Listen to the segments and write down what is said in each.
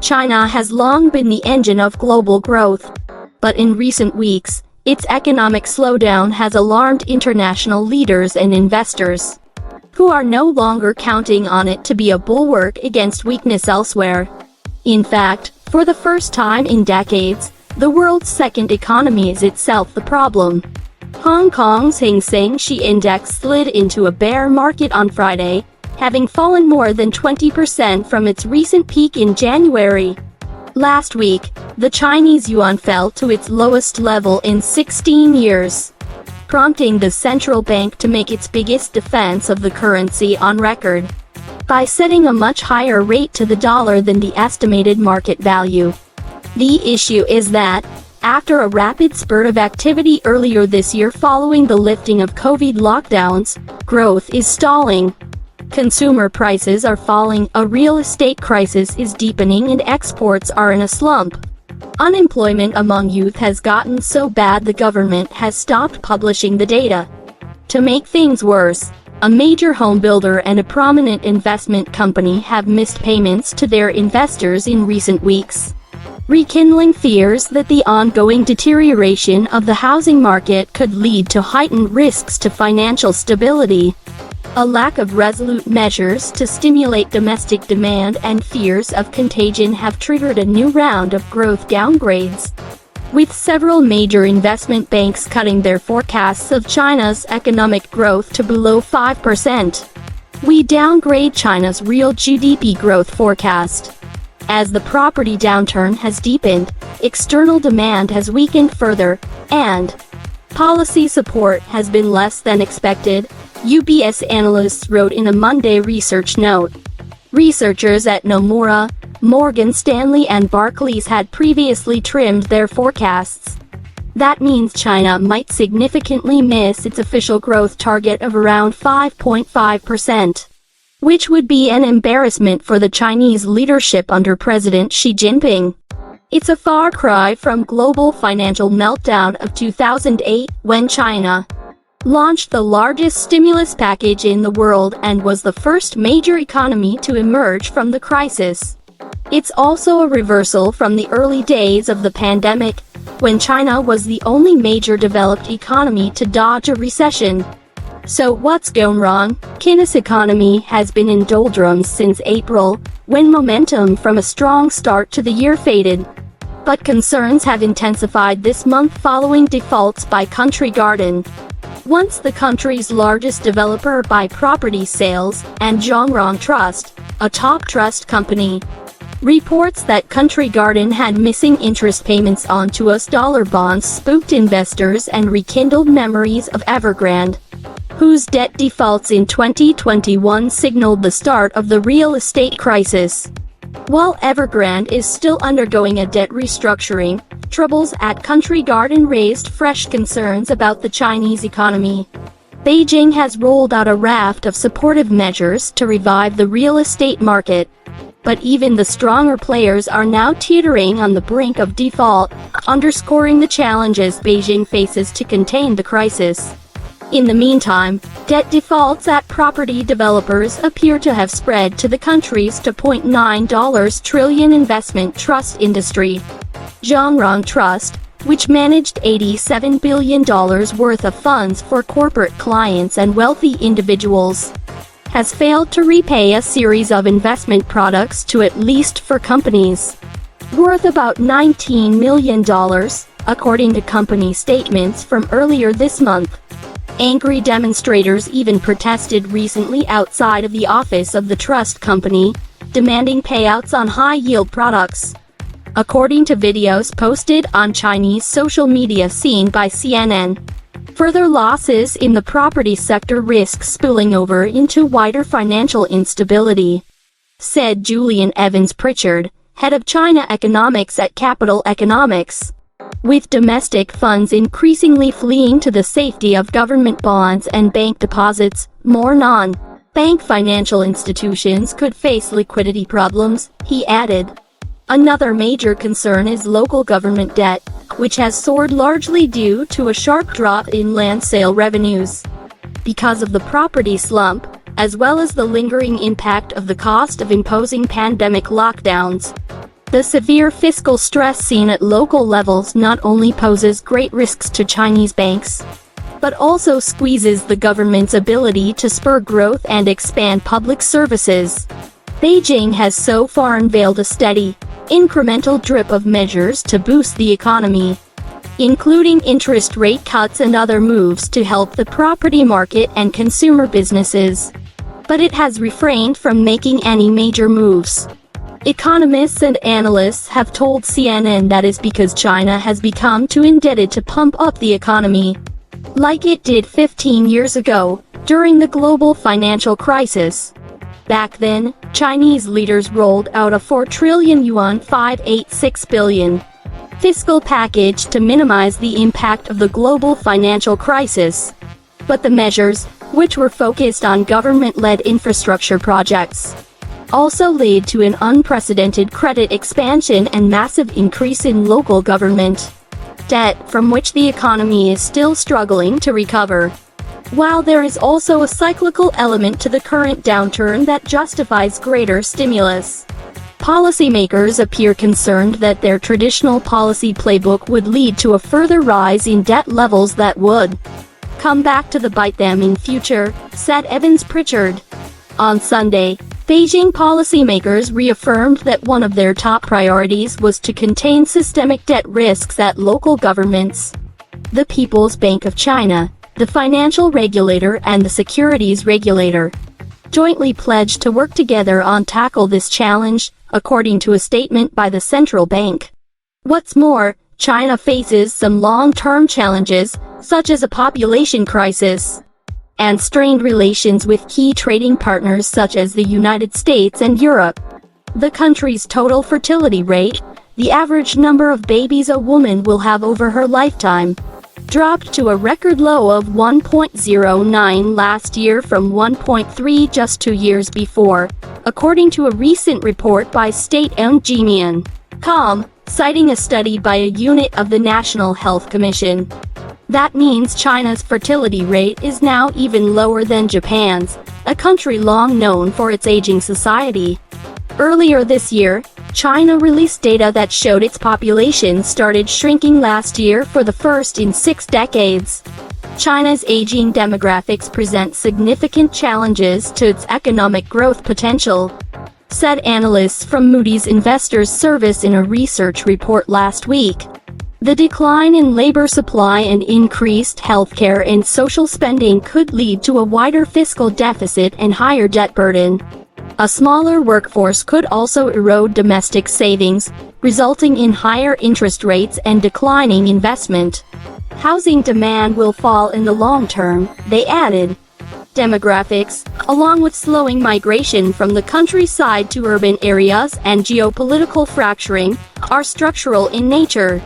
China has long been the engine of global growth. But in recent weeks, its economic slowdown has alarmed international leaders and investors, who are no longer counting on it to be a bulwark against weakness elsewhere. In fact, for the first time in decades, the world's second economy is itself the problem. Hong Kong's Hang Seng She Index slid into a bear market on Friday, having fallen more than 20% from its recent peak in January. Last week, the Chinese yuan fell to its lowest level in 16 years, prompting the central bank to make its biggest defense of the currency on record, by setting a much higher rate to the dollar than the estimated market value. The issue is that, after a rapid spurt of activity earlier this year following the lifting of COVID lockdowns, growth is stalling. Consumer prices are falling, a real estate crisis is deepening, and exports are in a slump. Unemployment among youth has gotten so bad the government has stopped publishing the data. To make things worse, a major home builder and a prominent investment company have missed payments to their investors in recent weeks, rekindling fears that the ongoing deterioration of the housing market could lead to heightened risks to financial stability. A lack of resolute measures to stimulate domestic demand and fears of contagion have triggered a new round of growth downgrades, with several major investment banks cutting their forecasts of China's economic growth to below 5%. We downgrade China's real GDP growth forecast. As the property downturn has deepened, external demand has weakened further, and policy support has been less than expected, UBS analysts wrote in a Monday research note. Researchers at Nomura, Morgan Stanley and Barclays had previously trimmed their forecasts. That means China might significantly miss its official growth target of around 5.5%, which would be an embarrassment for the Chinese leadership under President Xi Jinping. It's a far cry from global financial meltdown of 2008, when China launched the largest stimulus package in the world and was the first major economy to emerge from the crisis. It's also a reversal from the early days of the pandemic, when China was the only major developed economy to dodge a recession. So what's gone wrong? China's economy has been in doldrums since April, when momentum from a strong start to the year faded. But concerns have intensified this month following defaults by Country Garden, once the country's largest developer by property sales, and Zhongrong Trust, a top trust company. Reports that Country Garden had missing interest payments onto US dollar bonds spooked investors and rekindled memories of Evergrande, whose debt defaults in 2021 signaled the start of the real estate crisis. While Evergrande is still undergoing a debt restructuring, troubles at Country Garden raised fresh concerns about the Chinese economy. Beijing has rolled out a raft of supportive measures to revive the real estate market, but even the stronger players are now teetering on the brink of default, underscoring the challenges Beijing faces to contain the crisis. In the meantime, debt defaults at property developers appear to have spread to the country's $2.9 trillion investment trust industry. Zhongrong Trust, which managed $87 billion worth of funds for corporate clients and wealthy individuals, has failed to repay a series of investment products to at least four companies, worth about $19 million, according to company statements from earlier this month. Angry demonstrators even protested recently outside of the office of the trust company, demanding payouts on high-yield products. According to videos posted on Chinese social media seen by CNN, further losses in the property sector risk spilling over into wider financial instability, said Julian Evans Pritchard, head of China economics at Capital Economics. With domestic funds increasingly fleeing to the safety of government bonds and bank deposits, more non-bank financial institutions could face liquidity problems, he added. Another major concern is local government debt, which has soared largely due to a sharp drop in land sale revenues. Because of the property slump, as well as the lingering impact of the cost of imposing pandemic lockdowns, The severe fiscal stress seen at local levels not only poses great risks to Chinese banks, but also squeezes the government's ability to spur growth and expand public services. Beijing has so far unveiled a steady, incremental drip of measures to boost the economy, including interest rate cuts and other moves to help the property market and consumer businesses. But it has refrained from making any major moves. Economists and analysts have told CNN that is because China has become too indebted to pump up the economy, like it did 15 years ago, during the global financial crisis. Back then, Chinese leaders rolled out a 4 trillion yuan (586 billion) fiscal package to minimize the impact of the global financial crisis. But the measures, which were focused on government-led infrastructure projects, also led to an unprecedented credit expansion and massive increase in local government debt, from which the economy is still struggling to recover. While there is also a cyclical element to the current downturn that justifies greater stimulus, policymakers appear concerned that their traditional policy playbook would lead to a further rise in debt levels that would come back to bite them in future, said Evans Pritchard. On Sunday, Beijing policymakers reaffirmed that one of their top priorities was to contain systemic debt risks at local governments. The People's Bank of China, the financial regulator and the securities regulator jointly pledged to work together on tackle this challenge, according to a statement by the central bank. What's more, China faces some long-term challenges, such as a population crisis and strained relations with key trading partners such as the United States and Europe. The country's total fertility rate, the average number of babies a woman will have over her lifetime, dropped to a record low of 1.09 last year from 1.3 just 2 years before, according to a recent report by state-owned Jimian.com, citing a study by a unit of the National Health Commission. That means China's fertility rate is now even lower than Japan's, a country long known for its aging society. Earlier this year, China released data that showed its population started shrinking last year for the first in 6 decades. China's aging demographics present significant challenges to its economic growth potential, said analysts from Moody's Investors Service in a research report last week. The decline in labor supply and increased healthcare and social spending could lead to a wider fiscal deficit and higher debt burden. A smaller workforce could also erode domestic savings, resulting in higher interest rates and declining investment. Housing demand will fall in the long term, they added. Demographics, along with slowing migration from the countryside to urban areas and geopolitical fracturing, are structural in nature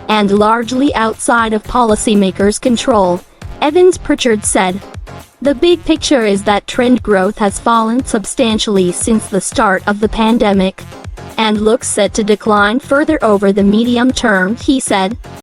and largely outside of policymakers' control, Evans Pritchard said. The big picture is that trend growth has fallen substantially since the start of the pandemic and looks set to decline further over the medium term, he said.